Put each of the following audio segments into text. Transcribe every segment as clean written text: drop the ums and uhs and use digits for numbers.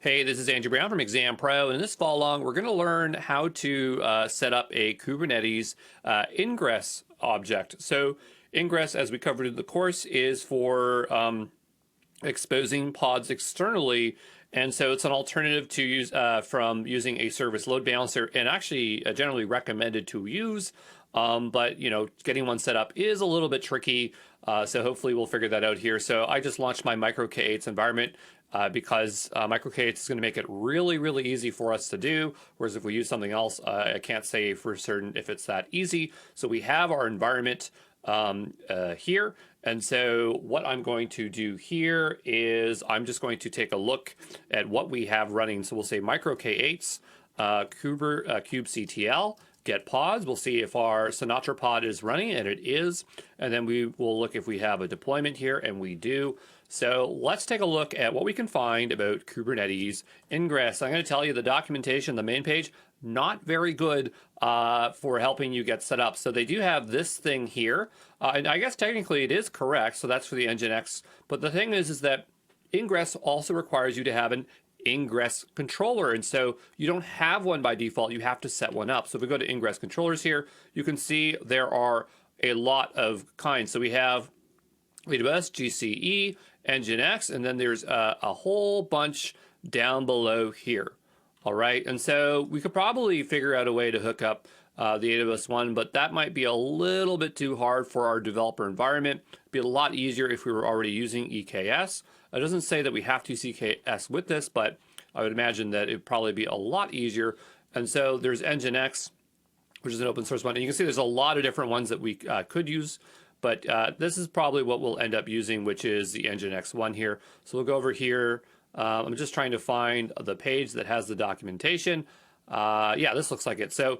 Hey, this is Andrew Brown from Exam Pro, and in this fall long, we're going to learn how to set up a Kubernetes Ingress object. So Ingress, as we covered in the course, is for exposing pods externally, and so it's an alternative to use from using a service load balancer, and actually generally recommended to use. But getting one set up is a little bit tricky. So hopefully we'll figure that out here. So I just launched my Micro K8s environment because Micro K8s is going to make it really, really easy for us to do. Whereas if we use something else, I can't say for certain if it's that easy. So we have our environment here. And so what I'm going to do here is I'm just going to take a look at what we have running. So we'll say Micro K8s, kubectl, get pods. We'll see if our Sinatra pod is running, and it is. And then we will look if we have a deployment here, and we do. So let's take a look at what we can find about Kubernetes Ingress. I'm going to tell you the documentation, the main page, not very good for helping you get set up. So they do have this thing here. And I guess technically it is correct. So that's for the Nginx. But the thing is that Ingress also requires you to have an Ingress controller, and so you don't have one by default. You have to set one up. So if we go to Ingress controllers here, you can see there are a lot of kinds. So we have AWS, GCE, Nginx, and then there's a whole bunch down below here. All right, and so we could probably figure out a way to hook up the AWS one, but that might be a little bit too hard for our developer environment. It'd be a lot easier if we were already using EKS. It doesn't say that we have to use EKS with this, but I would imagine that it'd probably be a lot easier. And so there's Nginx, which is an open source one. And you can see there's a lot of different ones that we could use, but this is probably what we'll end up using, which is the Nginx one here. So we'll go over here. I'm just trying to find the page that has the documentation. Yeah, this looks like it. So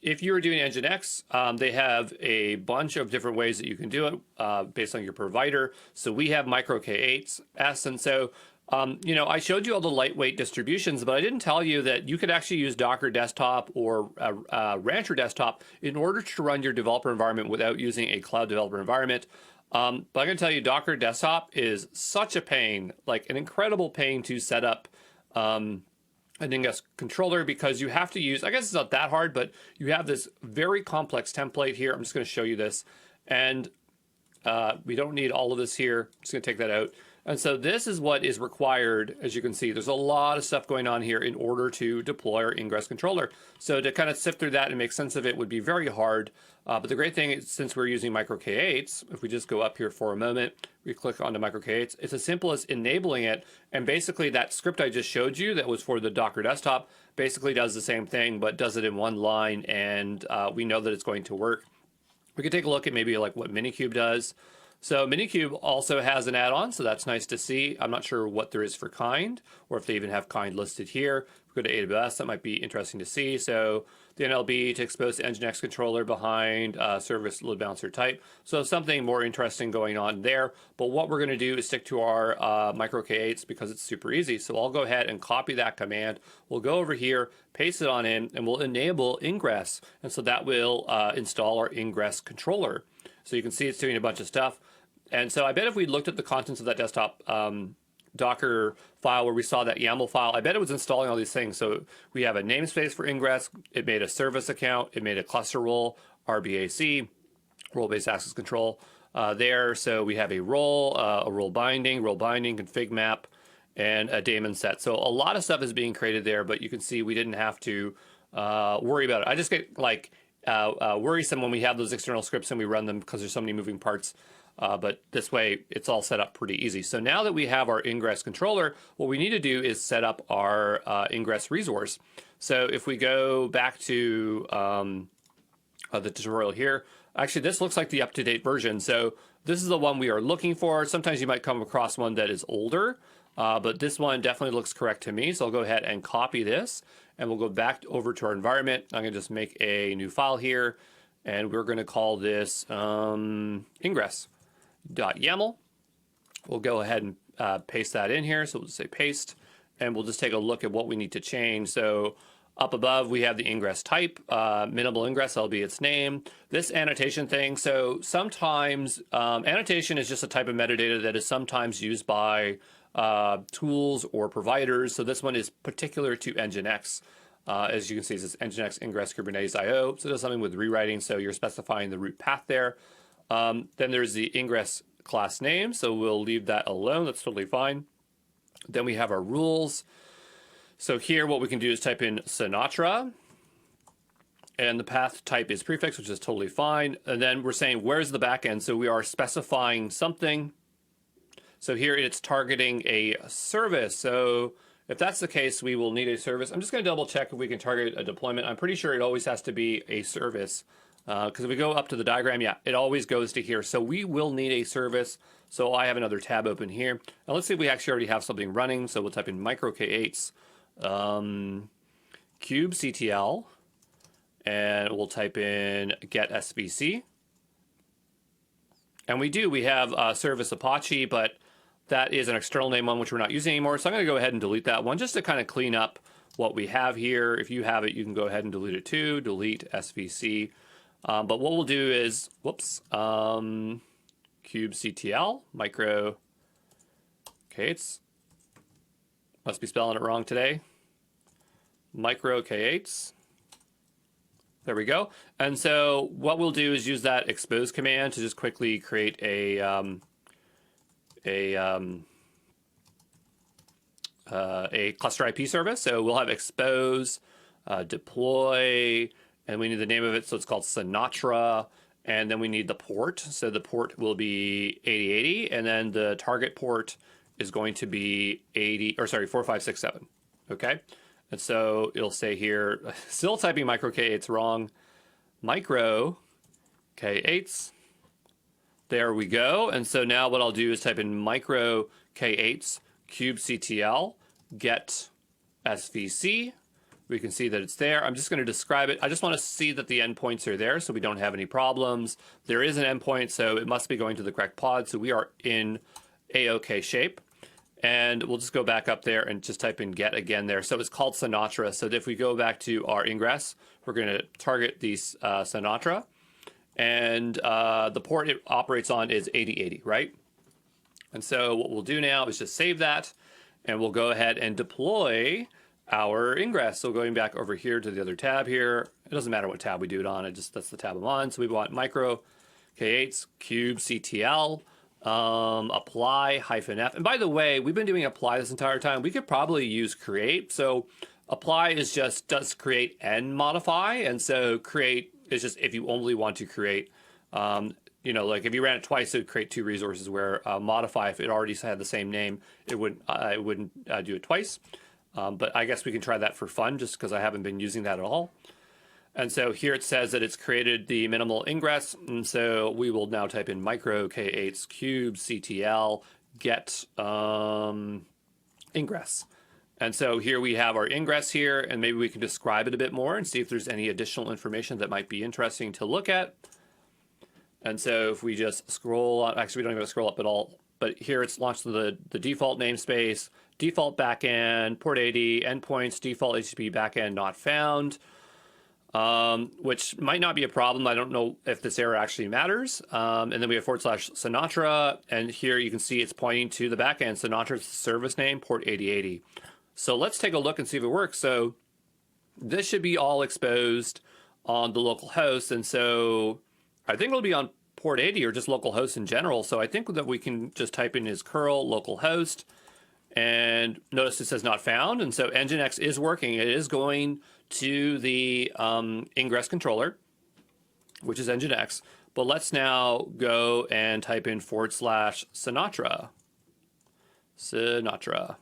if you were doing Nginx, they have a bunch of different ways that you can do it based on your provider. So we have Micro K8s, and so I showed you all the lightweight distributions, but I didn't tell you that you could actually use Docker Desktop or Rancher Desktop in order to run your developer environment without using a cloud developer environment. But I'm going to tell you, Docker Desktop is such a pain, like an incredible pain to set up an Ingress controller, because you have to use, I guess it's not that hard, but you have this very complex template here. I'm just going to show you this. And we don't need all of this here. I'm just going to take that out. And so this is what is required. As you can see, there's a lot of stuff going on here in order to deploy our Ingress controller. So to kind of sift through that and make sense of it would be very hard. But the great thing is, since we're using Micro K8s, if we just go up here for a moment, we click onto Micro K8s, it's as simple as enabling it. And basically that script I just showed you that was for the Docker Desktop basically does the same thing, but does it in one line. And we know that it's going to work. We could take a look at maybe like what Minikube does. So Minikube also has an add-on, so that's nice to see. I'm not sure what there is for kind, or if they even have kind listed here. If we go to AWS, that might be interesting to see. So the NLB to expose the Nginx controller behind service load balancer type. So something more interesting going on there. But what we're going to do is stick to our Micro K8s because it's super easy. So I'll go ahead and copy that command. We'll go over here, paste it on in, and we'll enable Ingress. And so that will install our Ingress controller. So you can see it's doing a bunch of stuff. And so I bet if we looked at the contents of that desktop Docker file where we saw that YAML file, I bet it was installing all these things. So we have a namespace for Ingress. It made a service account. It made a cluster role, RBAC, role-based access control there. So we have a role binding, config map, and a daemon set. So a lot of stuff is being created there, but you can see we didn't have to worry about it. I just get like worrisome when we have those external scripts and we run them because there's so many moving parts. But this way, it's all set up pretty easy. So now that we have our Ingress controller, what we need to do is set up our Ingress resource. So if we go back to the tutorial here, actually, this looks like the up-to-date version. So this is the one we are looking for. Sometimes you might come across one that is older, but this one definitely looks correct to me. So I'll go ahead and copy this, and we'll go back over to our environment. I'm going to just make a new file here, and we're going to call this Ingress.yaml. We'll go ahead and paste that in here. So we'll just say paste, and we'll just take a look at what we need to change. So up above, we have the Ingress type, minimal Ingress, that'll be its name. This annotation thing, so sometimes annotation is just a type of metadata that is sometimes used by tools or providers. So this one is particular to Nginx. As you can see, it says Nginx Ingress Kubernetes IO. So it does something with rewriting. So you're specifying the root path there. Then there's the Ingress class name. So we'll leave that alone. That's totally fine. Then we have our rules. So here what we can do is type in Sinatra. And the path type is prefix, which is totally fine. And then we're saying, where's the backend? So we are specifying something. So here it's targeting a service. So if that's the case, we will need a service. I'm just going to double check if we can target a deployment. I'm pretty sure it always has to be a service. Because if we go up to the diagram, yeah, it always goes to here. So we will need a service. So I have another tab open here. Now let's see if we actually already have something running. So we'll type in micro K8s, kubectl. And we'll type in get SVC. And we have service Apache, but that is an external name one, which we're not using anymore. So I'm going to go ahead and delete that one just to kind of clean up what we have here. If you have it, you can go ahead and delete it too. Delete SVC. But what we'll do is, kubectl, micro, K8s. Must be spelling it wrong today. Micro K8s. There we go. And so what we'll do is use that expose command to just quickly create a cluster IP service. So we'll have expose, deploy, and we need the name of it. So it's called Sinatra. And then we need the port. So the port will be 8080, and then the target port is going to be 4567. Okay. And so it'll say here, still typing micro K8s wrong, micro K8s. There we go. And so now what I'll do is type in micro K8s kubectl get SVC. We can see that it's there. I'm just going to describe it. I just want to see that the endpoints are there so we don't have any problems. There is an endpoint, so it must be going to the correct pod. So we are in A-OK shape. And we'll just go back up there and just type in get again there. So it's called Sinatra. So if we go back to our Ingress, we're going to target these Sinatra. And the port it operates on is 8080, right? And so what we'll do now is just save that. And we'll go ahead and deploy our Ingress. So going back over here to the other tab here. It doesn't matter what tab we do it on. That's the tab I'm on. So we want micro K8s kubectl. Apply -f. And by the way, we've been doing apply this entire time. We could probably use create. So apply is just does create and modify. And so create is just if you only want to create, like if you ran it twice, it would create two resources, where modify, if it already had the same name, it wouldn't do it twice. But I guess we can try that for fun just because I haven't been using that at all. And so here it says that it's created the minimal ingress. And so we will now type in micro K8s kubectl get ingress. And so here we have our ingress here, and maybe we can describe it a bit more and see if there's any additional information that might be interesting to look at. And so if we just scroll on, actually we don't even have to scroll up at all, but here it's launched the default namespace, default backend, port 80, endpoints, default HTTP backend not found. Which might not be a problem. I don't know if this error actually matters. And then we have / Sinatra, and here you can see it's pointing to the backend. Sinatra's service name, port 8080. So let's take a look and see if it works. So this should be all exposed on the local host. And so I think it'll be on port 80 or just local host in general. So I think that we can just type in his curl localhost, and notice it says not found. And so Nginx is working. It is going to the Ingress controller, which is Nginx. But let's now go and type in / Sinatra. Sinatra.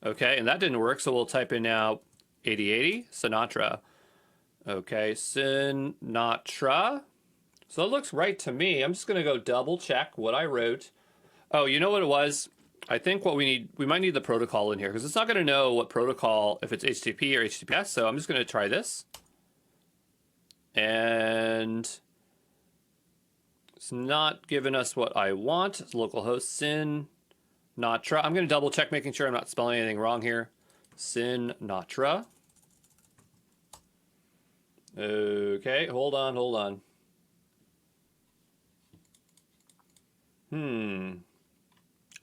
Okay, and that didn't work, so we'll type in now 8080 Sinatra. Okay, Sinatra. So it looks right to me. I'm just going to go double check what I wrote. Oh, you know what it was? I think what we might need the protocol in here, because it's not going to know what protocol, if it's HTTP or HTTPS. So I'm just going to try this. And it's not giving us what I want. It's localhost Sinatra. I'm going to double check, making sure I'm not spelling anything wrong here. Sinatra. Okay, hold on.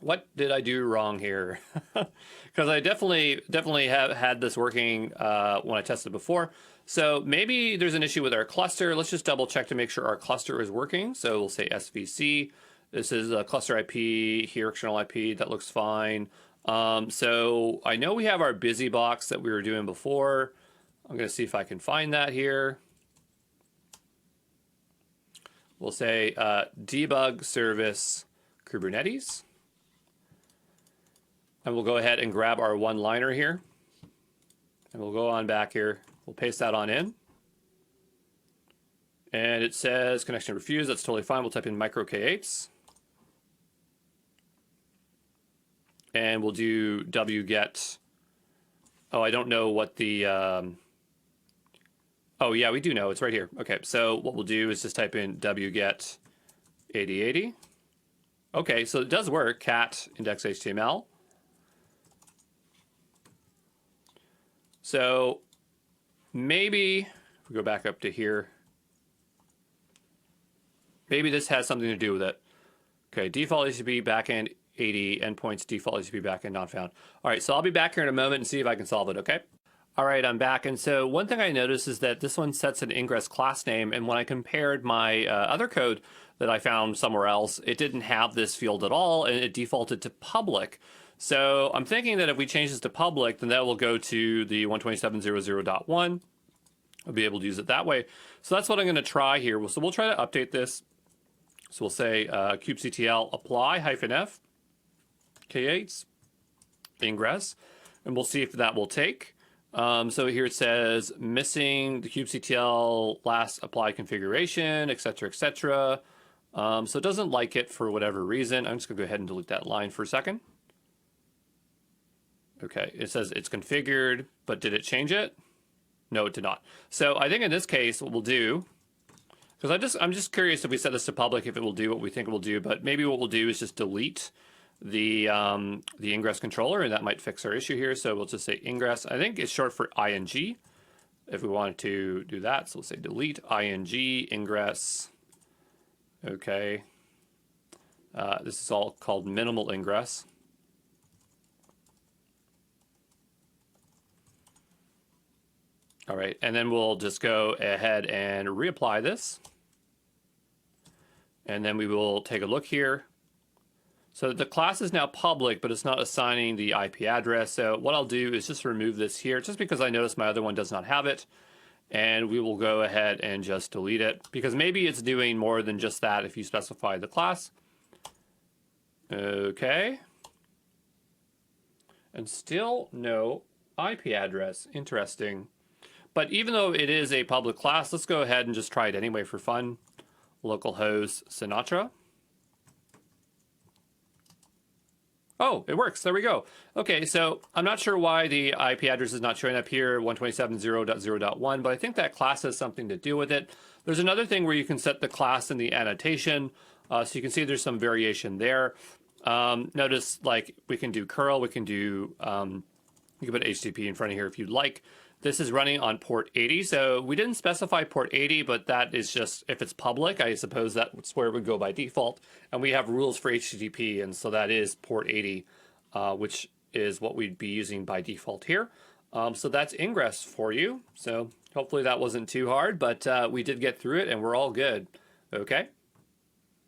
What did I do wrong here? Because I definitely have had this working when I tested before. So maybe there's an issue with our cluster. Let's just double check to make sure our cluster is working. So we'll say SVC. This is a cluster IP, here external IP. That looks fine. So I know we have our busy box that we were doing before. I'm going to see if I can find that here. We'll say debug service Kubernetes. And we'll go ahead and grab our one-liner here. And we'll go on back here. We'll paste that on in. And it says connection refused. That's totally fine. We'll type in micro K8s. And we'll do wget. Oh, I don't know what the... Oh, yeah, we do know. It's right here. Okay, so what we'll do is just type in wget 8080. Okay, so it does work. Cat index HTML. So maybe if we go back up to here, maybe this has something to do with it. Okay, default HTTP backend 80 endpoints, default HTTP backend not found. All right, so I'll be back here in a moment and see if I can solve it, okay? All right, I'm back. And so one thing I noticed is that this one sets an Ingress class name. And when I compared my other code that I found somewhere else, it didn't have this field at all, and it defaulted to public. So I'm thinking that if we change this to public, then that will go to the 127.00.1. I'll be able to use it that way. So that's what I'm going to try here. So we'll try to update this. So we'll say kubectl apply -f K8s Ingress, and we'll see if that will take. So here it says missing the kubectl last applied configuration, etc., etc. So it doesn't like it for whatever reason. I'm just going to go ahead and delete that line for a second. Okay, it says it's configured, but did it change it? No, it did not. So I think in this case, what we'll do, because I'm just curious if we set this to public, if it will do what we think it will do. But maybe what we'll do is just delete the Ingress controller, and that might fix our issue here. So we'll just say Ingress. I think it's short for ing if we wanted to do that. So we'll say delete ing Ingress. Okay. This is all called minimal Ingress. All right, and then we'll just go ahead and reapply this. And then we will take a look here. So the class is now public, but it's not assigning the IP address. So what I'll do is just remove this here, just because I noticed my other one does not have it. And we will go ahead and just delete it, because maybe it's doing more than just that if you specify the class. Okay. And still no IP address. Interesting. But even though it is a public class, let's go ahead and just try it anyway for fun. Localhost Sinatra. Oh, it works. There we go. Okay, so I'm not sure why the IP address is not showing up here, 127.0.0.1, but I think that class has something to do with it. There's another thing where you can set the class in the annotation, so you can see there's some variation there. Notice, like, we can do curl, we can do, you can put HTTP in front of here if you'd like. This is running on port 80, so we didn't specify port 80, but that is just, if it's public, I suppose that's where it would go by default. And we have rules for HTTP, and so that is port 80, which is what we'd be using by default here. So that's Ingress for you. So hopefully that wasn't too hard, but we did get through it, and we're all good. Okay.